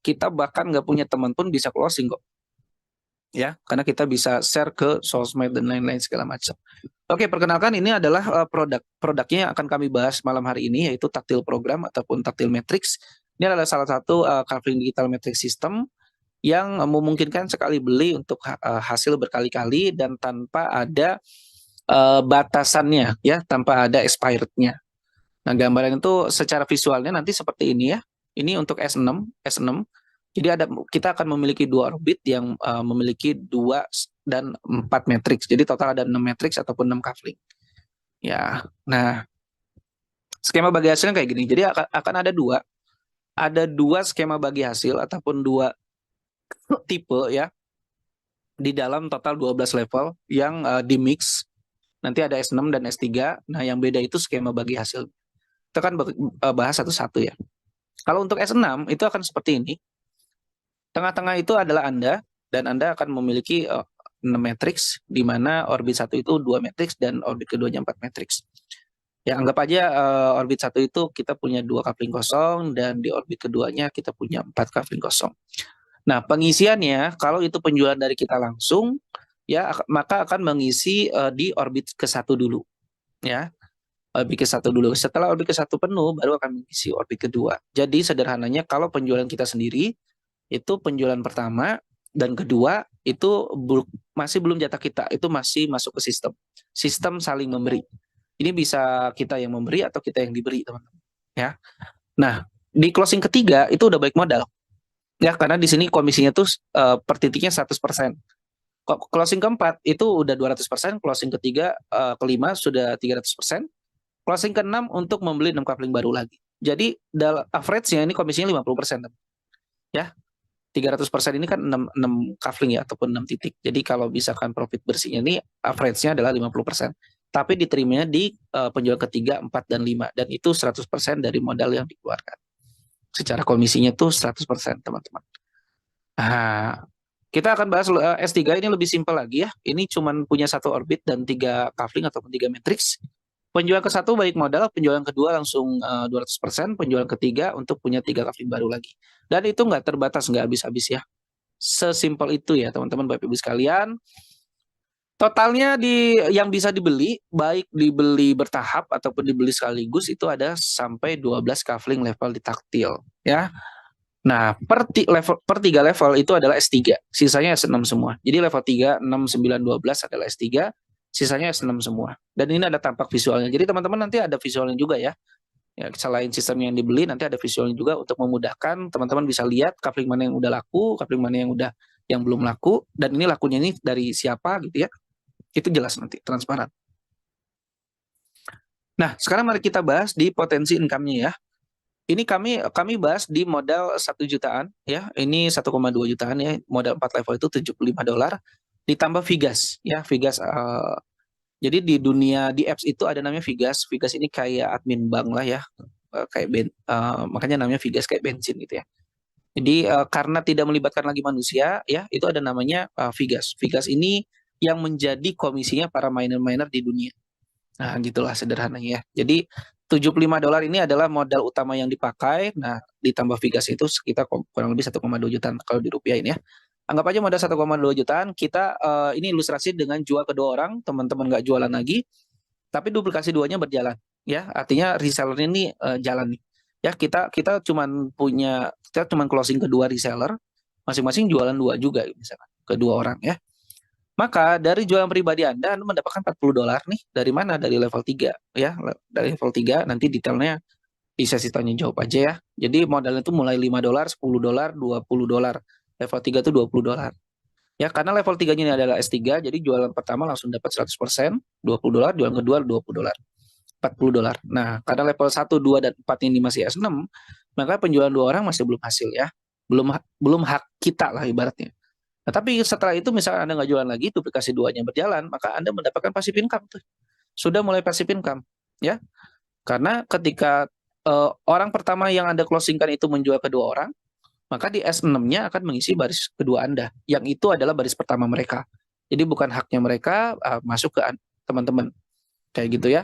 kita bahkan nggak punya teman pun bisa closing kok. Ya, karena kita bisa share ke sosmed dan lain-lain segala macam. Oke, perkenalkan ini adalah produknya yang akan kami bahas malam hari ini, yaitu Taktil Program ataupun Taktil Matrix. Ini adalah salah satu Kavling Digital Matrix System yang memungkinkan sekali beli untuk hasil berkali-kali dan tanpa ada batasannya, ya, tanpa ada expirednya. Nah, gambaran itu secara visualnya nanti seperti ini ya. Ini untuk S6. Jadi kita akan memiliki dua orbit yang memiliki 2 dan 4 matriks. Jadi total ada 6 matriks ataupun 6 kafling. Ya. Nah, skema bagi hasilnya kayak gini. Jadi akan ada dua skema bagi hasil ataupun dua tipe ya di dalam total 12 level yang di mix. Nanti ada S6 dan S3. Nah, yang beda itu skema bagi hasil. Kita kan bahas satu-satu ya. Kalau untuk S6 itu akan seperti ini. Tengah-tengah itu adalah Anda, dan Anda akan memiliki 6 matriks, di mana orbit 1 itu 2 matriks, dan orbit keduanya 4 matriks. Ya, anggap aja orbit 1 itu kita punya 2 coupling kosong, dan di orbit keduanya kita punya 4 coupling kosong. Nah, pengisiannya, kalau itu penjualan dari kita langsung, ya maka akan mengisi di orbit ke-1 dulu. Ya, orbit ke-1 dulu. Setelah orbit ke-1 penuh, baru akan mengisi orbit kedua. Jadi sederhananya, kalau penjualan kita sendiri, itu penjualan pertama dan kedua itu masih belum jatah kita, itu masih masuk ke sistem saling memberi. Ini bisa kita yang memberi atau kita yang diberi, teman-teman, ya. Nah, di closing ketiga itu udah balik modal, ya, karena di sini komisinya tuh per titiknya 100%. Closing keempat itu udah 200%, closing ketiga kelima sudah 300%, closing keenam untuk membeli 6 coupling baru lagi. Jadi average-nya ini komisinya 50%, ya. 300% ini kan 6 kafling ya, ataupun 6 titik. Jadi kalau misalkan profit bersihnya ini average-nya adalah 50%. Tapi diterimanya di penjualan ketiga, 4, dan 5. Dan itu 100% dari modal yang dikeluarkan. Secara komisinya itu 100%, teman-teman. Nah, kita akan bahas S3 ini lebih simpel lagi ya. Ini cuma punya 1 orbit dan 3 kafling ataupun 3 matrix. Penjualan ke-1 balik modal, penjualan kedua langsung 200%, penjualan ketiga untuk punya 3 kafling baru lagi. Dan itu nggak terbatas, nggak habis-habis ya. Sesimpel itu ya teman-teman Bapak Ibu sekalian. Totalnya yang bisa dibeli, baik dibeli bertahap ataupun dibeli sekaligus, itu ada sampai 12 kafling level di taktil ya. Nah, per 3 level itu adalah S3, sisanya S6 semua. Jadi level 3, 6, 9, 12 adalah S3, sisanya S6 semua. Dan ini ada tampak visualnya. Jadi teman-teman nanti ada visualnya juga ya. Ya, selain sistem yang dibeli, nanti ada visualnya juga untuk memudahkan teman-teman bisa lihat coupling mana yang udah laku, coupling mana yang belum laku, dan ini lakunya ini dari siapa gitu ya. Itu jelas nanti, transparan. Nah, sekarang mari kita bahas di potensi income-nya ya. Ini kami bahas di modal 1 jutaan ya. Ini 1,2 jutaan ya. Modal 4 level itu $75 ditambah Vigas ya. Vigas jadi di dunia di apps itu ada namanya Vigas. Vigas ini kayak admin bank lah ya. Kayak makanya namanya Vigas, kayak bensin gitu ya. Jadi karena tidak melibatkan lagi manusia ya, itu ada namanya Vigas. Vigas ini yang menjadi komisinya para miner-miner di dunia. Nah, gitulah sederhananya ya. Jadi $75 ini adalah modal utama yang dipakai. Nah, ditambah Vigas itu sekitar kurang lebih 1,2 jutaan kalau dirupiahin ya. Anggap aja modal 1,2 jutaan, kita ini ilustrasi dengan jual ke 2 orang, teman-teman nggak jualan lagi, tapi duplikasi 2-nya berjalan. Ya, artinya reseller ini jalan nih. Ya, kita cuman closing kedua reseller, masing-masing jualan 2 juga misalkan, ke 2 orang ya. Maka dari jualan pribadi Anda mendapatkan $40 nih. Dari mana? Dari level 3 ya. Dari level 3 nanti detailnya di sesi tanya jawab aja ya. Jadi modalnya itu mulai $5, $10, $20. Level 3 itu $20. Ya, karena level 3-nya ini adalah S3, jadi jualan pertama langsung dapat 100%, $20, jualan kedua $20, $40. Nah, karena level 1, 2, dan 4 ini masih S6, maka penjualan 2 orang masih belum hasil ya. Belum hak kita lah ibaratnya. Nah, tapi setelah itu misalkan Anda nggak jualan lagi, duplikasi 2-nya berjalan, maka Anda mendapatkan passive income tuh. Sudah mulai passive income, ya. Karena ketika orang pertama yang Anda closingkan itu menjual ke 2 orang, maka di S6-nya akan mengisi baris kedua Anda, yang itu adalah baris pertama mereka. Jadi bukan haknya mereka masuk ke teman-teman. Kayak gitu ya.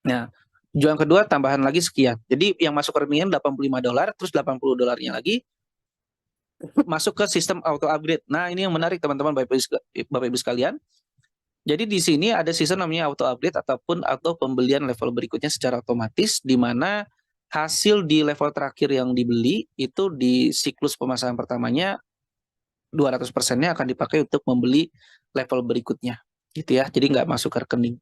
Nah, jualan kedua tambahan lagi sekian. Jadi yang masuk ke rekening $85, terus $80-nya lagi masuk ke sistem auto upgrade. Nah, ini yang menarik teman-teman Bapak Ibu sekalian. Jadi di sini ada sistem namanya auto upgrade ataupun auto pembelian level berikutnya secara otomatis, di mana hasil di level terakhir yang dibeli itu di siklus pemasangan pertamanya 200%-nya akan dipakai untuk membeli level berikutnya, gitu ya. Jadi nggak masuk ke rekening.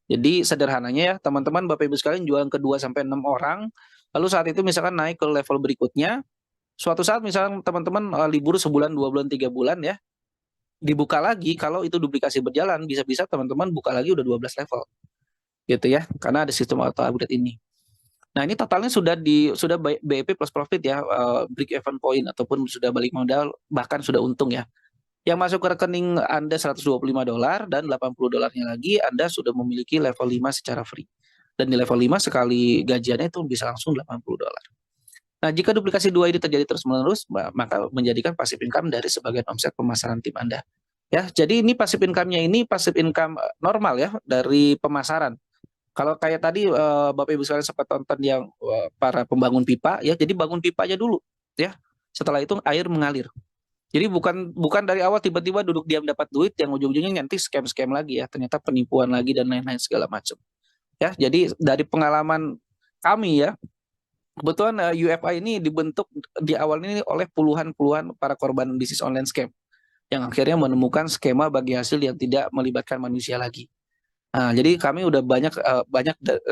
Jadi sederhananya ya teman-teman Bapak Ibu sekalian jualan ke 2 sampai 6 orang, lalu saat itu misalkan naik ke level berikutnya, suatu saat misalkan teman-teman libur sebulan, 2 bulan, 3 bulan ya, dibuka lagi kalau itu duplikasi berjalan, bisa-bisa teman-teman buka lagi udah 12 level gitu ya, karena ada sistem auto upgrade ini. Nah, ini totalnya sudah BEP plus profit ya, break even point ataupun sudah balik modal, bahkan sudah untung ya. Yang masuk ke rekening Anda $125 dan $80 lagi Anda sudah memiliki level 5 secara free. Dan di level 5 sekali gajiannya itu bisa langsung $80. Nah, jika duplikasi dua ini terjadi terus-menerus, maka menjadikan passive income dari sebagian omset pemasaran tim Anda. Ya, jadi ini passive income-nya ini passive income normal ya dari pemasaran. Kalau kayak tadi Bapak Ibu sekalian sempat tonton yang para pembangun pipa ya, jadi bangun pipanya dulu ya. Setelah itu air mengalir. Jadi bukan bukan dari awal tiba-tiba duduk diam dapat duit yang ujung-ujungnya nanti scam-scam lagi ya, ternyata penipuan lagi dan lain-lain segala macam. Ya, jadi dari pengalaman kami ya, kebetulan UFI ini dibentuk di awal ini oleh puluhan-puluhan para korban bisnis online scam yang akhirnya menemukan skema bagi hasil yang tidak melibatkan manusia lagi. Nah, jadi kami udah banyak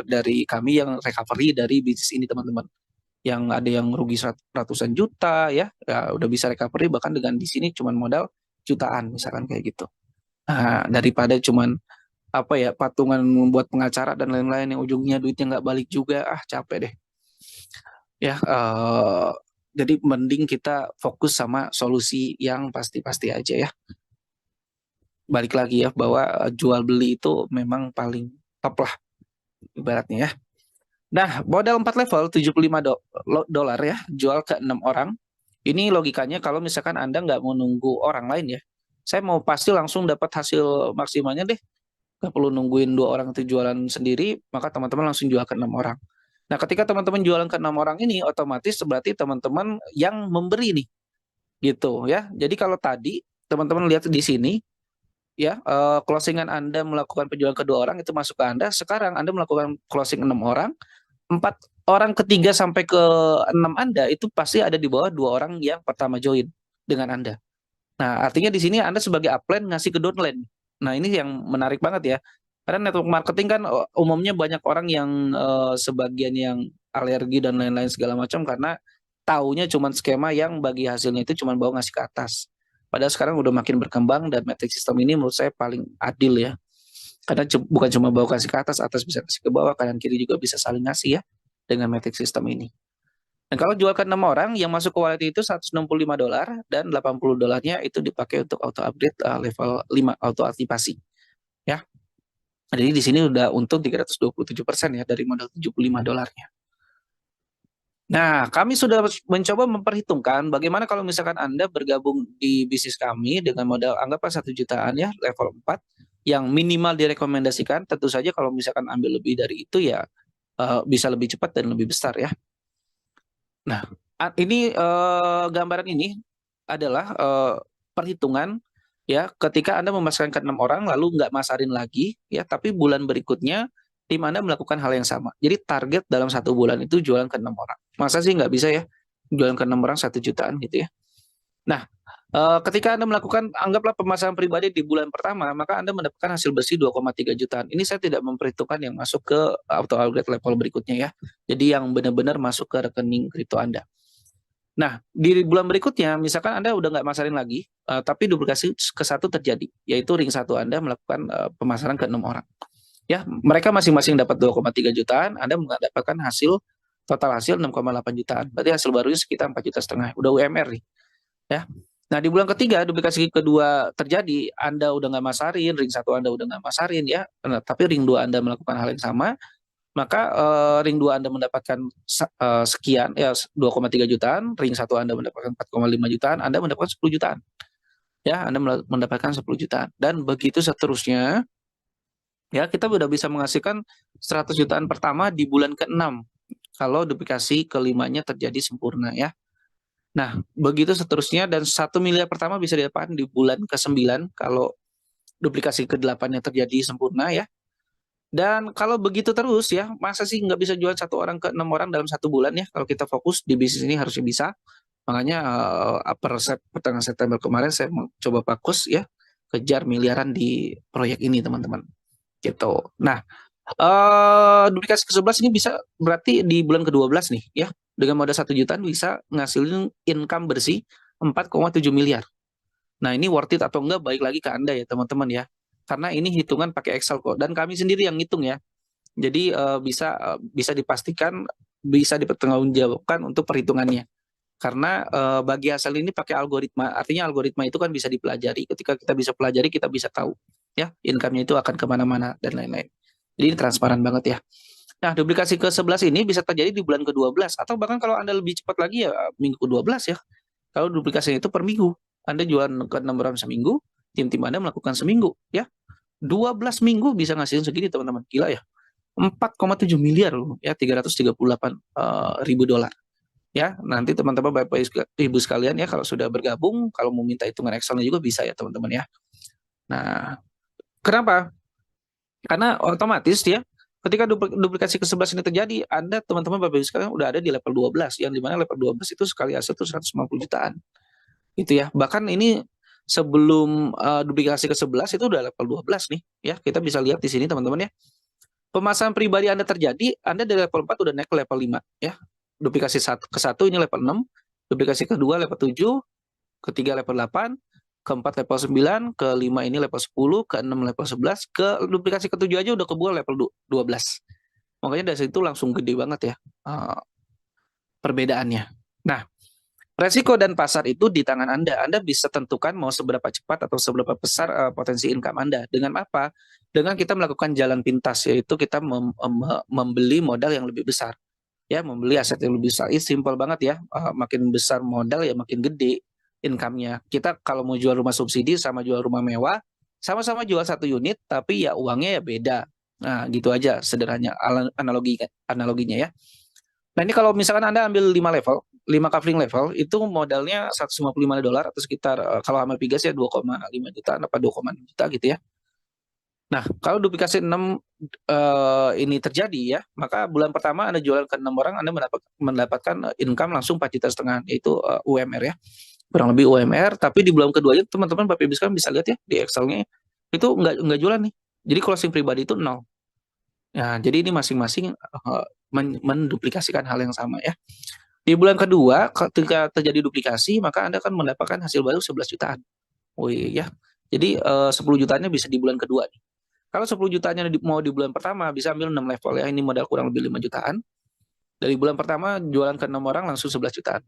dari kami yang recovery dari bisnis ini teman-teman. Yang ada yang rugi ratusan juta ya udah bisa recovery bahkan dengan di sini cuman modal jutaan misalkan kayak gitu. Nah, daripada cuman apa ya patungan membuat pengacara dan lain-lain yang ujungnya duitnya nggak balik juga, capek deh. Ya, jadi mending kita fokus sama solusi yang pasti-pasti aja ya. Balik lagi ya bahwa jual beli itu memang paling top lah ibaratnya ya. Nah, modal 4 level $75 ya, jual ke 6 orang. Ini logikanya kalau misalkan Anda nggak mau nunggu orang lain ya. Saya mau pasti langsung dapat hasil maksimalnya deh. Nggak perlu nungguin 2 orang itu jualan sendiri, maka teman-teman langsung jual ke 6 orang. Nah, ketika teman-teman jualan ke 6 orang ini, otomatis berarti teman-teman yang memberi nih, gitu ya. Jadi kalau tadi teman-teman lihat di sini, ya closingan Anda melakukan penjualan ke 2 orang itu masuk ke Anda. Sekarang Anda melakukan closing 6 orang, 4 orang ketiga sampai ke 6 Anda itu pasti ada di bawah 2 orang yang pertama join dengan Anda. Nah, artinya di sini Anda sebagai upline ngasih ke downline. Nah, ini yang menarik banget ya. Karena network marketing kan umumnya banyak orang yang sebagian yang alergi dan lain-lain segala macam karena taunya cuma skema yang bagi hasilnya itu cuma bawa ngasih ke atas. Padahal sekarang udah makin berkembang dan metric system ini menurut saya paling adil ya. Karena bukan cuma bawa kasih ke atas bisa kasih ke bawah, kanan kiri juga bisa saling ngasih ya dengan metric system ini. Dan kalau jual ke 6 orang, yang masuk ke wallet itu $165 dan $80-nya itu dipakai untuk auto upgrade level 5 auto aktivasi. Ya. Jadi di sini udah untung 327% ya dari modal $75-nya. Nah, kami sudah mencoba memperhitungkan bagaimana kalau misalkan Anda bergabung di bisnis kami dengan modal anggaplah 1 jutaan ya, level 4, yang minimal direkomendasikan, tentu saja kalau misalkan ambil lebih dari itu ya bisa lebih cepat dan lebih besar ya. Nah, ini gambaran ini adalah perhitungan ya ketika Anda memasarkan ke 6 orang lalu nggak masarin lagi ya, tapi bulan berikutnya tim Anda melakukan hal yang sama. Jadi target dalam 1 bulan itu jualan ke 6 orang. Masa sih nggak bisa ya jualan ke 6 orang 1 jutaan gitu ya. Nah, ketika Anda melakukan anggaplah pemasaran pribadi di bulan pertama, maka Anda mendapatkan hasil bersih 2,3 jutaan. Ini saya tidak memperhitungkan yang masuk ke auto upgrade level berikutnya ya. Jadi yang benar-benar masuk ke rekening kripto Anda. Nah, di bulan berikutnya, misalkan Anda udah nggak masarin lagi, tapi duplikasi ke satu terjadi, yaitu ring satu Anda melakukan pemasaran ke 6 orang. Ya, mereka masing-masing dapat 2,3 jutaan, Anda mendapatkan hasil total hasil 6,8 jutaan. Berarti hasil barunya sekitar 4,5 juta. Udah UMR nih. Ya. Nah, di bulan ketiga, duplikasi kedua terjadi, Anda udah nggak masarin, ring satu Anda udah nggak masarin ya, tapi ring 2 Anda melakukan hal yang sama, maka ring 2 Anda mendapatkan sekian ya 2,3 jutaan, ring 1 Anda mendapatkan 4,5 jutaan, Anda mendapatkan 10 jutaan. Ya, Anda mendapatkan 10 jutaan dan begitu seterusnya. Ya, kita udah bisa menghasilkan 100 jutaan pertama di bulan ke-6 kalau duplikasi kelimanya terjadi sempurna ya. Nah, begitu seterusnya dan 1 miliar pertama bisa didapatkan di bulan ke-9 kalau duplikasi ke-8-nya terjadi sempurna ya. Dan kalau begitu terus ya, masa sih nggak bisa jual 1 orang ke 6 orang dalam 1 bulan ya? Kalau kita fokus di bisnis ini harusnya bisa. Makanya pertengahan September kemarin saya mau coba fokus ya, kejar miliaran di proyek ini teman-teman. Gitu. Nah, duplikasi ke-11 ini bisa berarti di bulan ke-12 nih ya. Dengan modal 1 jutaan bisa ngasilin income bersih 4,7 miliar. Nah, ini worth it atau enggak baik lagi ke Anda ya teman-teman ya. Karena ini hitungan pakai Excel kok dan kami sendiri yang ngitung ya. Jadi bisa dipastikan bisa dipertanggungjawabkan untuk perhitungannya. Karena bagi hasil ini pakai algoritma, artinya algoritma itu kan bisa dipelajari. Ketika kita bisa pelajari, kita bisa tahu ya income-nya itu akan kemana-mana dan lain-lain. Jadi ini transparan banget ya. Nah, duplikasi ke-11 ini bisa terjadi di bulan ke-12 atau bahkan kalau Anda lebih cepat lagi ya minggu ke-12 ya. Kalau duplikasinya itu per minggu, Anda jualan ke 6 orang seminggu, tim-tim Anda melakukan seminggu ya. 12 minggu bisa ngasihin segini teman-teman. Gila ya. 4,7 miliar loh ya, 338 ribu dolar. Ya, nanti teman-teman Bapak Ibu sekalian ya kalau sudah bergabung, kalau mau minta hitungan Excelnya juga bisa ya teman-teman ya. Nah, kenapa? Karena otomatis ya, ketika duplikasi ke-11 ini terjadi, Anda teman-teman Bapak Ibu sekalian udah ada di level 12, yang dimana level 12 itu sekali aset itu 150 jutaan. Gitu ya. Bahkan ini sebelum duplikasi ke-11 itu udah level 12 nih ya. Kita bisa lihat di sini teman-teman ya. Pemasaran pribadi Anda terjadi, Anda dari level 4 udah naik ke level 5 ya. Duplikasi ke-1 ini level 6, duplikasi ke-2 level 7, ke-3 level 8, ke-4 level 9, ke-5 ini level 10, ke-6 level 11, ke duplikasi ke-7 aja udah kebuka level 12. Makanya dari situ langsung gede banget ya perbedaannya. Nah, resiko dan pasar itu di tangan Anda. Anda bisa tentukan mau seberapa cepat atau seberapa besar potensi income Anda. Dengan apa? Dengan kita melakukan jalan pintas, yaitu kita membeli modal yang lebih besar. Ya, membeli aset yang lebih besar. Ini simpel banget ya. Makin besar modal ya makin gede income-nya. Kita kalau mau jual rumah subsidi sama jual rumah mewah, sama-sama jual 1 unit, tapi ya uangnya ya beda. Nah, gitu aja sederhananya analoginya ya. Nah, ini kalau misalkan Anda ambil 5 level, 5 covering level, itu modalnya 155 dolar atau sekitar kalau sama Pigas ya 2,5 jutaan apa 2,6 juta gitu ya. Nah, kalau duplikasi 6 ini terjadi ya, maka bulan pertama Anda jualan ke 6 orang, Anda mendapatkan income langsung 4,5 juta, yaitu UMR ya. Kurang lebih UMR, tapi di bulan keduanya teman-teman Bapak Ibu sekalian bisa lihat ya di Excel-nya itu enggak jualan nih. Jadi closing pribadi itu 0. Nah, jadi ini masing-masing menduplikasikan hal yang sama ya. Di bulan kedua, ketika terjadi duplikasi, maka Anda akan mendapatkan hasil baru 11 jutaan. Oh iya ya. Jadi 10 jutanya bisa di bulan kedua nih. Kalau 10 jutanya mau di bulan pertama bisa ambil 6 level ya. Ini modal kurang lebih 5 jutaan. Dari bulan pertama jualan ke 6 orang langsung 11 jutaan.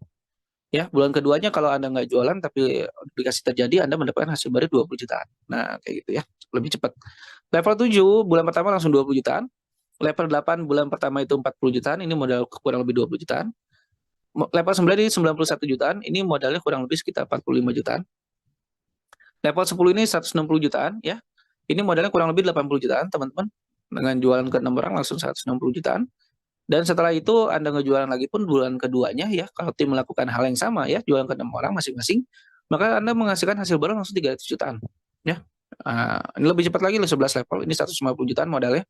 Ya, bulan keduanya kalau Anda nggak jualan tapi duplikasi terjadi, Anda mendapatkan hasil baru 20 jutaan. Nah, kayak gitu ya. Lebih cepat. Level 7 bulan pertama langsung 20 jutaan. Level 8 bulan pertama itu 40 jutaan, ini modal kurang lebih 20 jutaan. Level 9 ini 91 jutaan, ini modalnya kurang lebih sekitar 45 jutaan. Level 10 ini 160 jutaan ya. Ini modalnya kurang lebih 80 jutaan, teman-teman. Dengan jualan ke 6 orang langsung 160 jutaan. Dan setelah itu Anda ngejualan lagi pun bulan keduanya ya, kalau tim melakukan hal yang sama ya, jualan ke 6 orang masing-masing, maka Anda menghasilkan hasil baru langsung 300 jutaan ya. Ini lebih cepat lagi 11 level, ini 150 jutaan modalnya.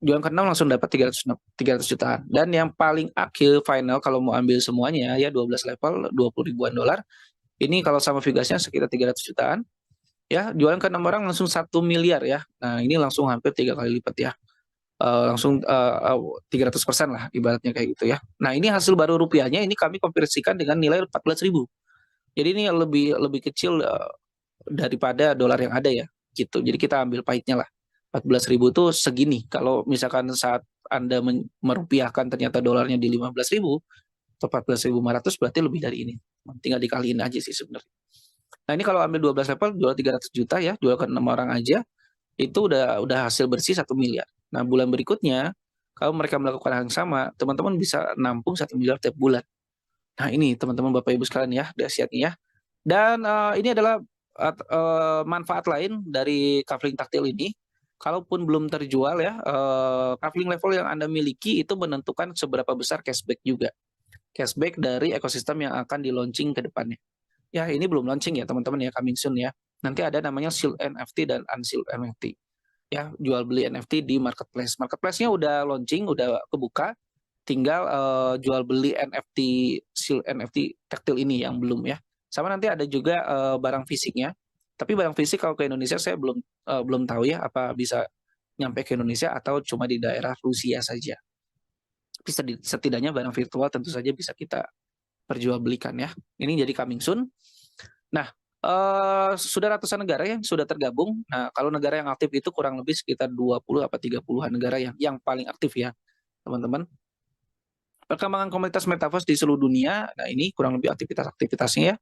Jualan ke 6 langsung dapat 300 jutaan. Dan yang paling akhir final kalau mau ambil semuanya ya 12 level 20 ribuan dolar. Ini kalau sama Vigasnya sekitar 300 jutaan. Ya, jualan ke 6 orang langsung 1 miliar ya. Nah, ini langsung hampir 3 kali lipat ya. Langsung 300% lah ibaratnya kayak gitu ya. Nah, ini hasil baru rupiahnya ini kami konversikan dengan nilai 14.000. Jadi ini lebih lebih kecil daripada dolar yang ada ya gitu. Jadi kita ambil pahitnya lah. 14.000 itu segini. Kalau misalkan saat Anda merupiahkan ternyata dolarnya di 15.000 atau 14.500 berarti lebih dari ini. Tinggal dikaliin aja sih sebenarnya. Nah, ini kalau ambil 12 level jual 300 juta ya, jual ke 6 orang aja itu udah hasil bersih 1 miliar. Nah, bulan berikutnya kalau mereka melakukan hal yang sama, teman-teman bisa nampung 1 miliar tiap bulan. Nah, ini teman-teman Bapak Ibu sekalian ya, dahsyatnya ya. Dan ini adalah manfaat lain dari Kafling Taktil ini. Kalaupun belum terjual ya, Kafling level yang Anda miliki itu menentukan seberapa besar cashback juga. cashback dari ekosistem yang akan di-launching ke depannya. Ya, ini belum launching ya teman-teman ya, coming soon ya. Nanti ada namanya Shield NFT dan Unsealed NFT. Ya, jual beli NFT di marketplace. Marketplace-nya udah launching, udah kebuka. Tinggal jual beli NFT Shield NFT taktil ini yang belum ya. Sama nanti ada juga barang fisiknya. Tapi barang fisik kalau ke Indonesia saya belum tahu ya apa bisa nyampe ke Indonesia atau cuma di daerah Rusia saja. Tapi setidaknya barang virtual tentu saja bisa kita perjualbelikan ya. Ini jadi coming soon. Nah, sudah ratusan negara yang sudah tergabung. Nah, kalau negara yang aktif itu kurang lebih sekitar 20 apa 30-an negara yang paling aktif ya, teman-teman. Perkembangan komunitas metaverse di seluruh dunia, nah ini kurang lebih aktivitas-aktivitasnya ya,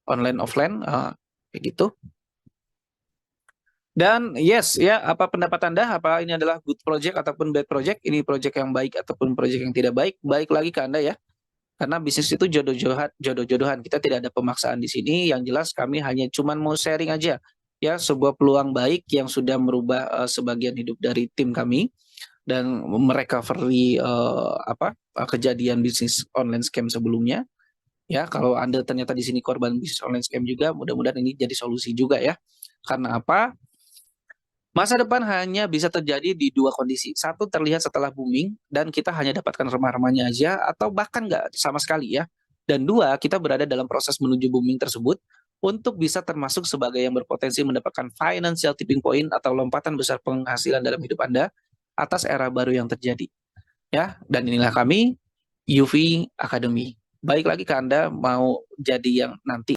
online offline kayak gitu. Dan yes ya, apa pendapat Anda? Apa ini adalah good project ataupun bad project? Ini project yang baik ataupun project yang tidak baik? Baik lagi ke Anda ya. Karena bisnis itu jodoh-jodohan. Kita tidak ada pemaksaan di sini. Yang jelas kami hanya cuman mau sharing aja ya sebuah peluang baik yang sudah merubah sebagian hidup dari tim kami dan merecovery kejadian bisnis online scam sebelumnya. Ya, kalau Anda ternyata di sini korban bisnis online scam juga, mudah-mudahan ini jadi solusi juga ya. Karena apa? Masa depan hanya bisa terjadi di dua kondisi. Satu, terlihat setelah booming dan kita hanya dapatkan remah-remahnya aja atau bahkan nggak sama sekali ya. Dan dua, kita berada dalam proses menuju booming tersebut untuk bisa termasuk sebagai yang berpotensi mendapatkan financial tipping point atau lompatan besar penghasilan dalam hidup Anda atas era baru yang terjadi. Ya, dan inilah kami UV Academy. Baik lagi ke Anda mau jadi yang nanti